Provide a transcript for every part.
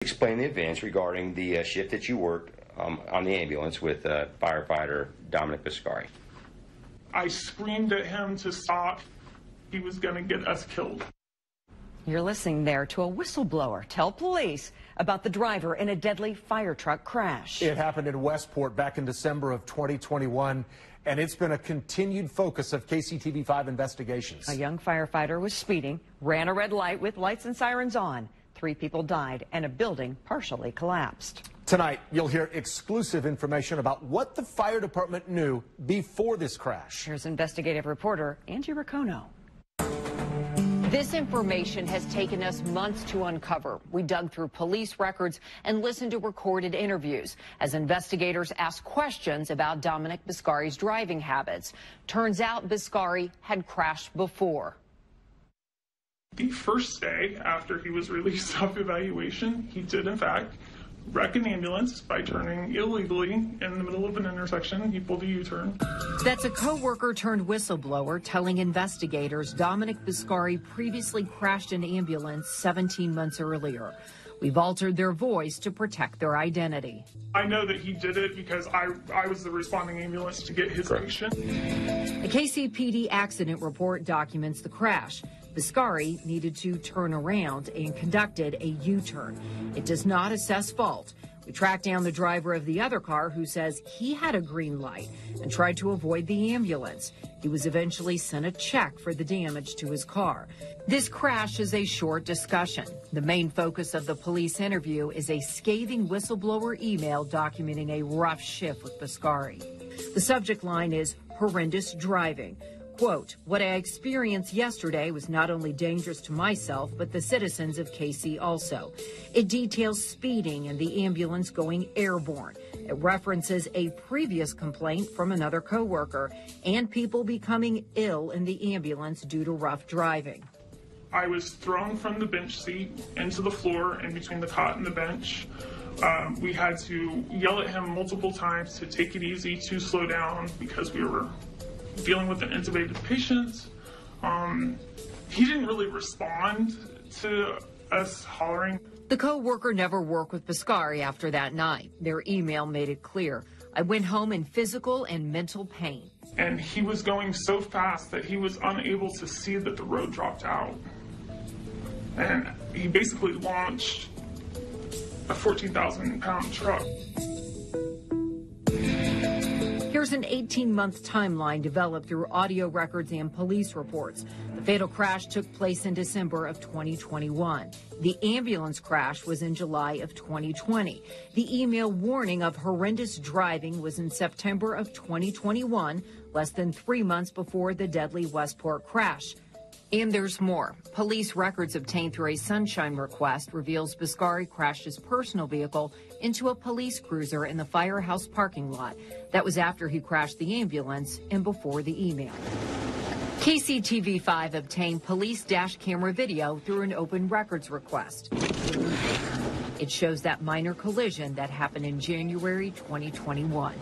Explain the events regarding the shift that you worked on the ambulance with firefighter Dominic Biscarri. I screamed at him to stop. He was going to get us killed. You're listening there to a whistleblower tell police about the driver in a deadly fire truck crash. It happened in Westport back in December of 2021, and it's been a continued focus of KCTV5 investigations. A young firefighter was speeding, ran a red light with lights and sirens on. 3 people died and a building partially collapsed. Tonight, you'll hear exclusive information about what the fire department knew before this crash. Here's investigative reporter Angie Riccono. This information has taken us months to uncover. We dug through police records and listened to recorded interviews as investigators asked questions about Dominic Biscarri's driving habits. Turns out Biscarri had crashed before. The first day after he was released off evaluation, he did in fact wreck an ambulance by turning illegally in the middle of an intersection. He pulled a U-turn. That's a co-worker turned whistleblower telling investigators Dominic Biscarri previously crashed an ambulance 17 months earlier. We've altered their voice to protect their identity. I know that he did it because I was the responding ambulance to get his patient. A KCPD accident report documents the crash. Biscarri needed to turn around and conducted a U-turn. It does not assess fault. We tracked down the driver of the other car who says he had a green light and tried to avoid the ambulance. He was eventually sent a check for the damage to his car. This crash is a short discussion. The main focus of the police interview is a scathing whistleblower email documenting a rough shift with Biscarri. The subject line is horrendous driving. Quote, what I experienced yesterday was not only dangerous to myself, but the citizens of KC also. It details speeding and the ambulance going airborne. It references a previous complaint from another coworker and people becoming ill in the ambulance due to rough driving. I was thrown from the bench seat into the floor in between the cot and the bench. We had to yell at him multiple times to take it easy, to slow down, because we were dealing with an intubated patient. He didn't really respond to us hollering. The co-worker never worked with Biscarri after that night. Their email made it clear. I went home in physical and mental pain. And he was going so fast that he was unable to see that the road dropped out. And he basically launched a 14,000-pound truck. Here's an 18-month timeline developed through audio records and police reports. The fatal crash took place in December of 2021. The ambulance crash was in July of 2020. The email warning of horrendous driving was in September of 2021, less than 3 months before the deadly Westport crash. And there's more. Police records obtained through a sunshine request reveals Biscarri crashed his personal vehicle into a police cruiser in the firehouse parking lot. That was after he crashed the ambulance and before the email. KCTV5 obtained police dash camera video through an open records request. It shows that minor collision that happened in January 2021.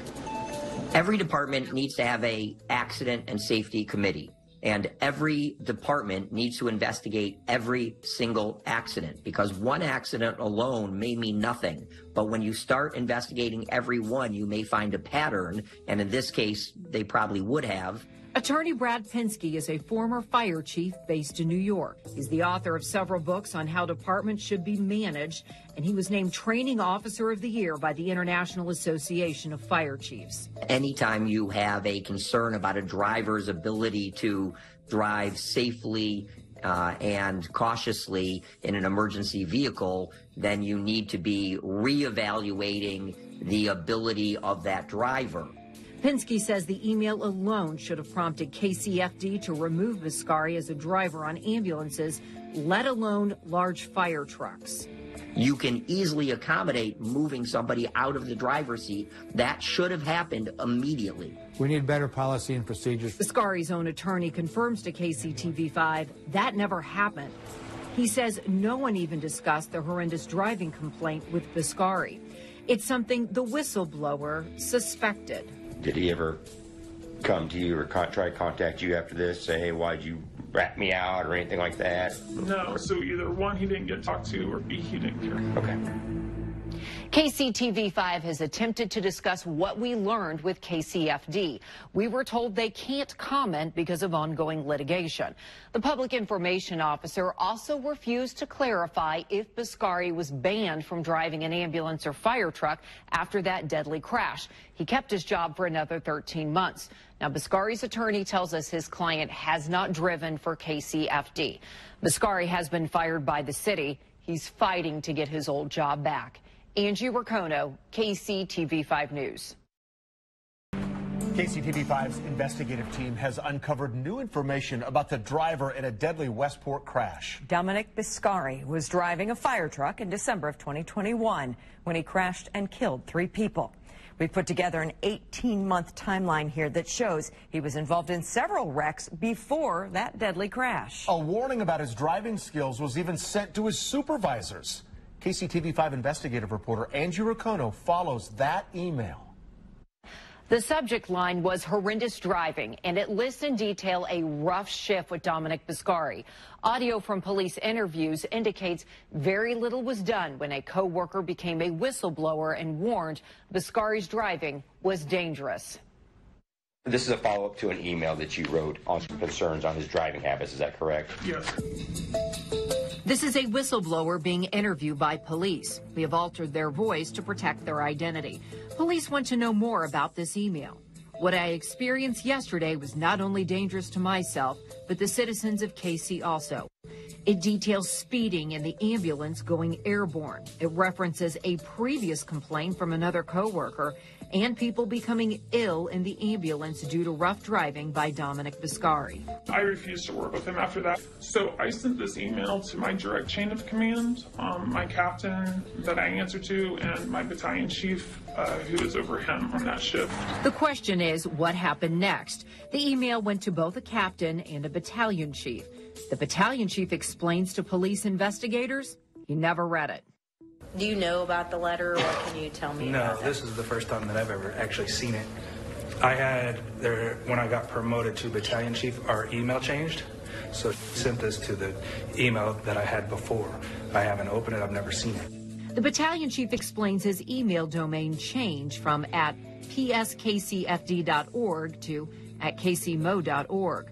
Every department needs to have an accident and safety committee. And every department needs to investigate every single accident, because one accident alone may mean nothing. But when you start investigating every one, you may find a pattern. And in this case, they probably would have. Attorney Brad Pinsky is a former fire chief based in New York. He's the author of several books on how departments should be managed, and he was named Training Officer of the Year by the International Association of Fire Chiefs. Anytime you have a concern about a driver's ability to drive safely and cautiously in an emergency vehicle, then you need to be reevaluating the ability of that driver. Pinsky says the email alone should have prompted KCFD to remove Biscarri as a driver on ambulances, let alone large fire trucks. You can easily accommodate moving somebody out of the driver's seat. That should have happened immediately. We need better policy and procedures. Biscarri's own attorney confirms to KCTV5 that never happened. He says no one even discussed the horrendous driving complaint with Biscarri. It's something the whistleblower suspected. Did he ever come to you or try to contact you after this, say, hey, why'd you rat me out or anything like that? No, so either one, he didn't get talked to, or B, he didn't care. Okay. KCTV5 has attempted to discuss what we learned with KCFD. We were told they can't comment because of ongoing litigation. The public information officer also refused to clarify if Biscarri was banned from driving an ambulance or fire truck after that deadly crash. He kept his job for another 13 months. Now, Biscarri's attorney tells us his client has not driven for KCFD. Biscarri has been fired by the city. He's fighting to get his old job back. Angie Racono, KCTV5 News. KCTV5's investigative team has uncovered new information about the driver in a deadly Westport crash. Dominic Biscarri was driving a fire truck in December of 2021 when he crashed and killed 3 people. We put together an 18-month timeline here that shows he was involved in several wrecks before that deadly crash. A warning about his driving skills was even sent to his supervisors. KCTV5 investigative reporter Angie Racono follows that email. The subject line was horrendous driving, and it lists in detail a rough shift with Dominic Biscarri. Audio from police interviews indicates very little was done when a co-worker became a whistleblower and warned Biscarri's driving was dangerous. This is a follow-up to an email that you wrote on some concerns on his driving habits. Is that correct? Yes. This is a whistleblower being interviewed by police. We have altered their voice to protect their identity. Police want to know more about this email. What I experienced yesterday was not only dangerous to myself, but the citizens of KC also. It details speeding in the ambulance going airborne. It references a previous complaint from another coworker and people becoming ill in the ambulance due to rough driving by Dominic Biscarri. I refused to work with him after that. So I sent this email to my direct chain of command, my captain that I answer to, and my battalion chief, who is over him on that shift. The question is, what happened next? The email went to both a captain and a battalion chief. The battalion chief explains to police investigators he never read it. Do you know about the letter, or can you tell me about No, that? this is the first time that I've ever actually seen it. I had, when I got promoted to battalion chief, our email changed. So she sent this to the email that I had before. I haven't opened it, I've never seen it. The battalion chief explains his email domain changed from @pskcfd.org to @kcmo.org.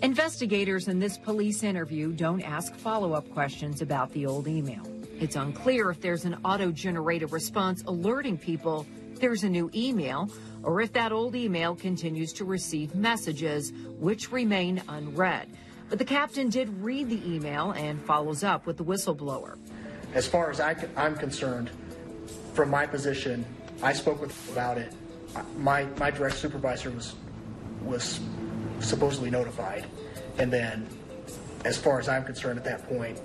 Investigators in this police interview don't ask follow-up questions about the old email. It's unclear if there's an auto-generated response alerting people there's a new email, or if that old email continues to receive messages, which remain unread. But the captain did read the email and follows up with the whistleblower. As far as I'm concerned, from my position, I spoke with him about it. My direct supervisor was supposedly notified, and then, as far as I'm concerned, at that point,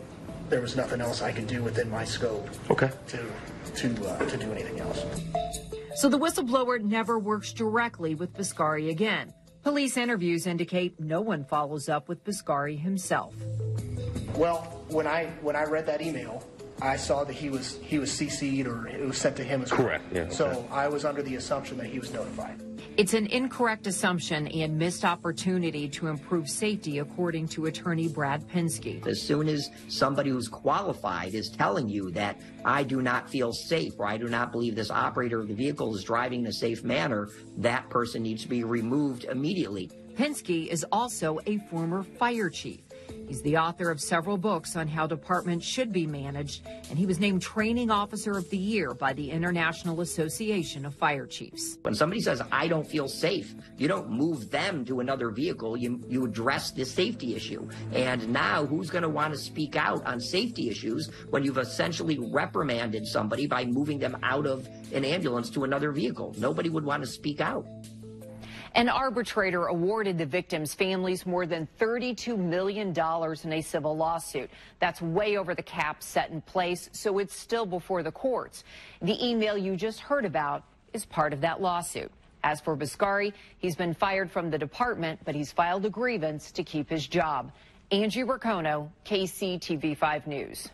there was nothing else I could do within my scope. Okay. To do anything else. So the whistleblower never works directly with Biscarri again. Police interviews indicate no one follows up with Biscarri himself. Well, when I read that email, I saw that he was CC'd, or it was sent to him as well. Correct, yeah. So I was under the assumption that he was notified. It's an incorrect assumption and missed opportunity to improve safety, according to attorney Brad Pinsky. As soon as somebody who's qualified is telling you that I do not feel safe, or I do not believe this operator of the vehicle is driving in a safe manner, that person needs to be removed immediately. Pinsky is also a former fire chief. He's the author of several books on how departments should be managed, and he was named Training Officer of the Year by the International Association of Fire Chiefs. When somebody says, I don't feel safe, you don't move them to another vehicle. You address the safety issue. And now who's going to want to speak out on safety issues when you've essentially reprimanded somebody by moving them out of an ambulance to another vehicle? Nobody would want to speak out. An arbitrator awarded the victims' families more than $32 million in a civil lawsuit. That's way over the cap set in place, so it's still before the courts. The email you just heard about is part of that lawsuit. As for Biscarri, he's been fired from the department, but he's filed a grievance to keep his job. Angie Racono, KCTV5 News.